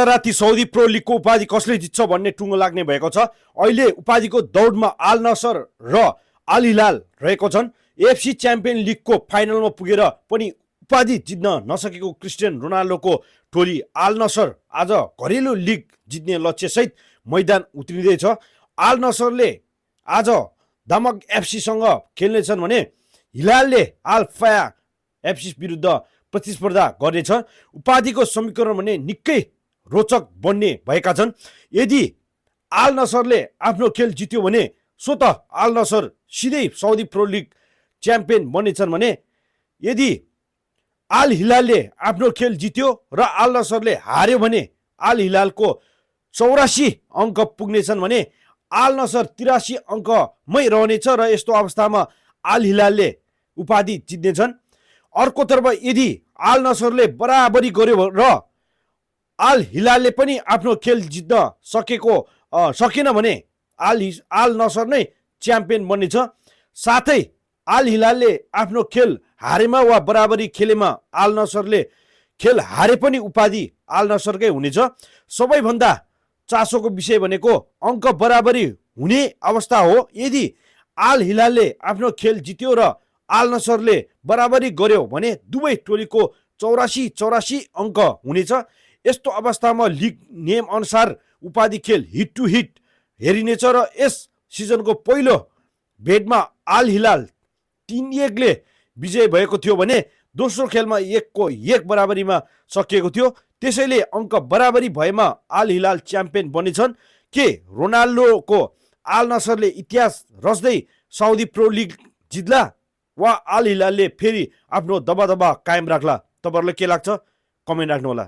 राताराती Saudi pro लिगको उपाधि कसले जित्छ भन्ने टुङ्गो लाग्ने भएको छ। अहिले उपाधिको दौडमा अल नसर र अल हिलाल रहेको छन्। एफसी च्याम्पियन लिगको फाइनलमा पुगेर पनि उपाधि जित्न नसकेको क्रिस्टियानो रोनाल्डोको टोली अल नसर आज घरेलु लिग जित्ने लक्ष्यसहित मैदान उत्रिँदैछ। अल नसरले आज दमक एफसीसँग खेल्नेछन् भने हिलालले अल फाया एफसी विरुद्ध प्रतिस्पर्धा गर्नेछ। उपाधिको समीकरण भने निकै रोचक बन्ने भएका छन्। यदि अल नसरले आफ्नो खेल जित्यो भने स्वत अल नसर सिधै साउदी प्रो लिग च्याम्पियन बन्नेछन् भने यदि अल हिलालले आफ्नो खेल जित्यो र अल नसरले हार्यो भने अल हिलालको 84 अङ्क पुग्नेछन् भने अल नसर 83 अङ्कमै रहनेछ र यस्तो अवस्थामा अल हिलालले उपाधि जित्नेछन्। अर्कोतर्फ यदि अल नसरले बराबरी गर्यो र अल हिलालले पनि आफ्नो खेल जित्न सकेन भने अल नसर नै च्याम्पियन बन्नेछ। साथै अल हिलालले आफ्नो खेल हारेमा वा बराबरी खेलेमा अल नसरले खेल हारे पनि उपाधि अल नसरकै हुनेछ। सबैभन्दा चासोको विषय भनेको अङ्क बराबरी हुने अवस्था हो। यदि अल हिलालले आफ्नो खेल जित्यो र अल नसरले बराबरी गर्यो भने दुवै टोलीको 84 अङ्क हुनेछ। यस्तो अवस्थामा लिग नियम अनुसार उपाधि खेल हिट टु हिट हेरिनेछ र यस सिजनको पहिलो भेटमा अल हिलाल 3-1 ले विजय भएको थियो भने दोस्रो खेलमा 1-1 बराबरीमा सकिएको थियो। त्यसैले अङ्क बराबरी भएमा अल हिलाल च्याम्पियन बनेछन्। के रोनाल्डोको अल नसरले इतिहास रच्दै साउदी प्रो लिग जित्ला वा अल हिलालले फेरि आफ्नो दबादबा कायम राख्ला? तपाईहरुलाई के लाग्छ? कमेन्ट राख्नुहोला।